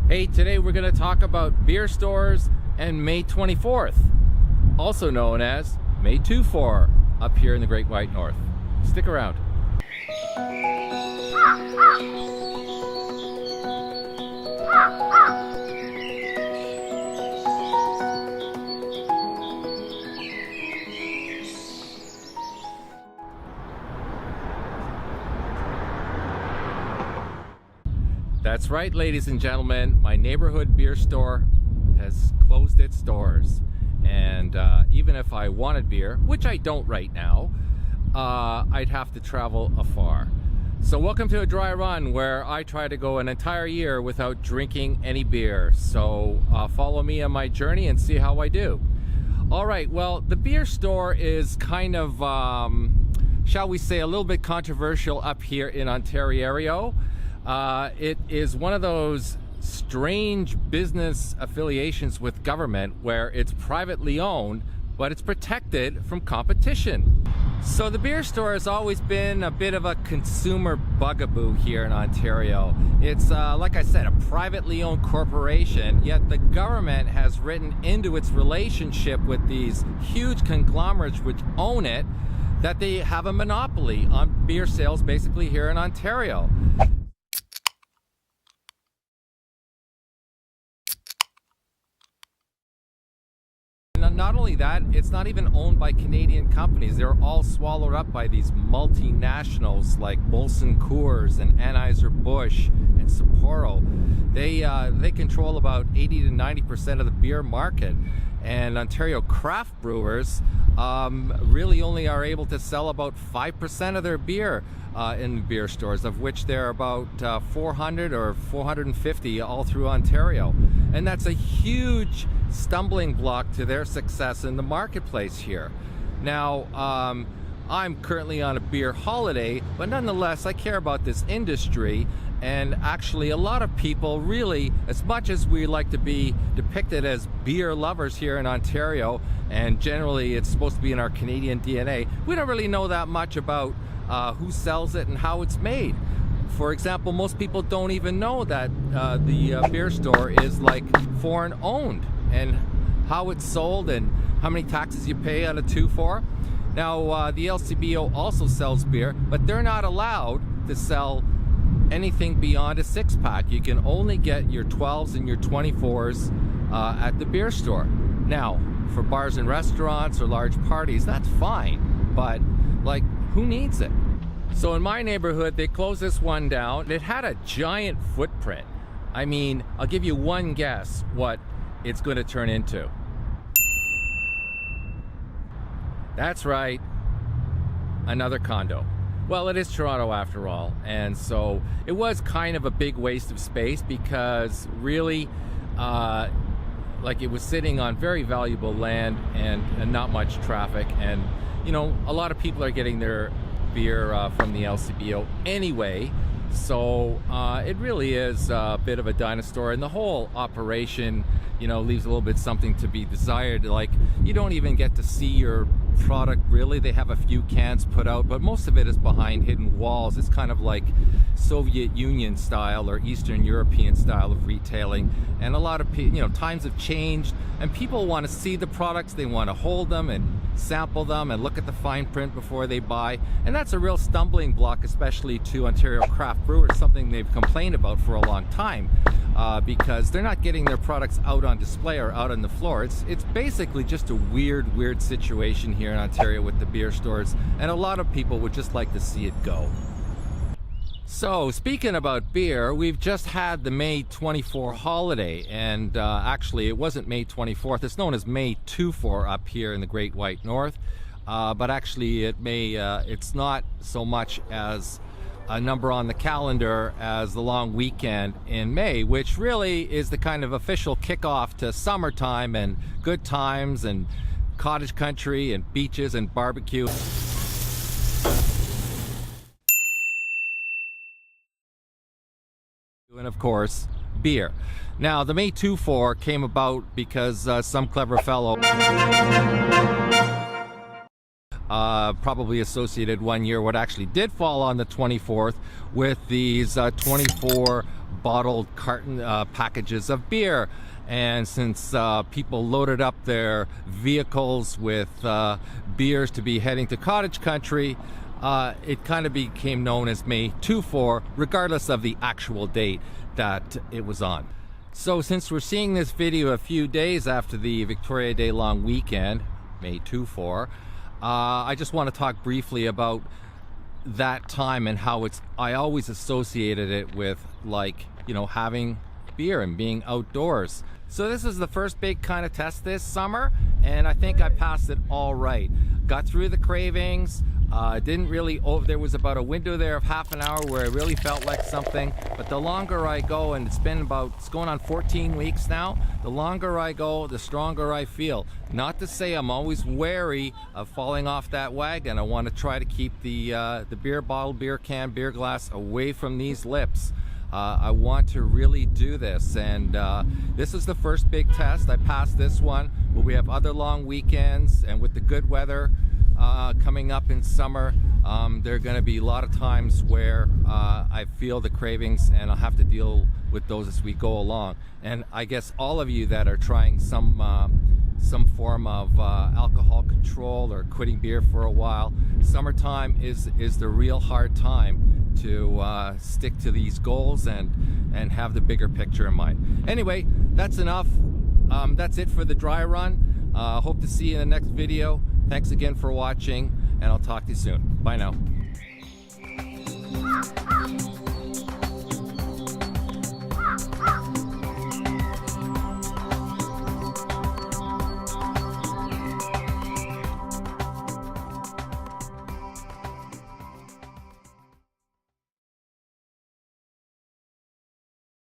Hey, today we're going to talk about beer stores and May 24th, also known as May 24 up here in the Great White North. Stick around. That's right, ladies and gentlemen, my neighborhood beer store has closed its doors. And even if I wanted beer, which I don't right now, I'd have to travel afar. So welcome to a dry run where I try to go an entire year without drinking any beer. So follow me on my journey and see how I do. All right, well, the beer store is kind of, shall we say, a little bit controversial up here in Ontario. It is one of those strange business affiliations with government where it's privately owned, but it's protected from competition. So the beer store has always been a bit of a consumer bugaboo here in Ontario. It's, like I said, a privately owned corporation, yet the government has written into its relationship with these huge conglomerates which own it that they have a monopoly on beer sales basically here in Ontario. Not only that, it's not even owned by Canadian companies. They're all swallowed up by these multinationals like Molson Coors and Anheuser-Busch and Sapporo. They control about 80 to 90% of the beer market, and Ontario craft brewers really only are able to sell about 5% of their beer in beer stores, of which there are about 400 or 450 all through Ontario. And that's a huge stumbling block to their success in the marketplace here. Now, I'm currently on a beer holiday, but nonetheless, I care about this industry. And actually, a lot of people really, as much as we like to be depicted as beer lovers here in Ontario, and generally it's supposed to be in our Canadian DNA, we don't really know that much about who sells it and how it's made. For example, most people don't even know that the beer store is like foreign owned and how it's sold and how many taxes you pay on a 2-4. Now, the LCBO also sells beer, but they're not allowed to sell anything beyond a 6-pack. You can only get your 12s and your 24s at the beer store. Now, for bars and restaurants or large parties, that's fine, but like, who needs it? So in my neighborhood, they closed this one down. It had a giant footprint. I mean, I'll give you one guess what it's going to turn into. That's right, another condo. Well, it is Toronto after all, and so it was kind of a big waste of space because really, like, it was sitting on very valuable land and not much traffic, and you know, a lot of people are getting their beer from the LCBO anyway, so it really is a bit of a dinosaur, and the whole operation, you know, leaves a little bit something to be desired. Like, you don't even get to see your product really. They have a few cans put out, but most of it is behind hidden walls. It's kind of like Soviet Union style or Eastern European style of retailing, and a lot of people, you know, times have changed and people want to see the products, they want to hold them and sample them and look at the fine print before they buy, and that's a real stumbling block, especially to Ontario craft brewers, something they've complained about for a long time, because they're not getting their products out on display or out on the floor. It's basically just a weird situation here in Ontario with the beer stores, and a lot of people would just like to see it go. So speaking about beer, we've just had the May 24 holiday, and actually it wasn't May 24th, it's known as May 24 up here in the Great White North, but actually it's not so much as a number on the calendar as the long weekend in May, which really is the kind of official kickoff to summertime and good times and cottage country and beaches and barbecue. And of course, beer. Now, the May 24 came about because some clever fellow probably associated one year what actually did fall on the 24th with these 24 bottled carton packages of beer. And since people loaded up their vehicles with beers to be heading to cottage country, it kind of became known as May 24, regardless of the actual date that it was on. So since we're seeing this video a few days after the Victoria Day long weekend, May 24, I just want to talk briefly about that time and how I always associated it with, like, you know, having beer and being outdoors. So this is the first big kind of test this summer, and I think I passed it all right. Got through the cravings. Didn't really, there was about a window there of half an hour where I really felt like something, but the longer I go, and it's going on 14 weeks now, the longer I go, the stronger I feel. Not to say I'm always wary of falling off that wagon. I want to try to keep the beer bottle, beer can, beer glass away from these lips. I want to really do this, and this is the first big test. I passed this one, but we have other long weekends, and with the good weather coming up in summer, there are going to be a lot of times where I feel the cravings, and I'll have to deal with those as we go along. And I guess all of you that are trying some form of alcohol control or quitting beer for a while, summertime is the real hard time to stick to these goals and have the bigger picture in mind. Anyway, that's enough. That's it for the dry run. Hope to see you in the next video. Thanks again for watching, and I'll talk to you soon. Bye now.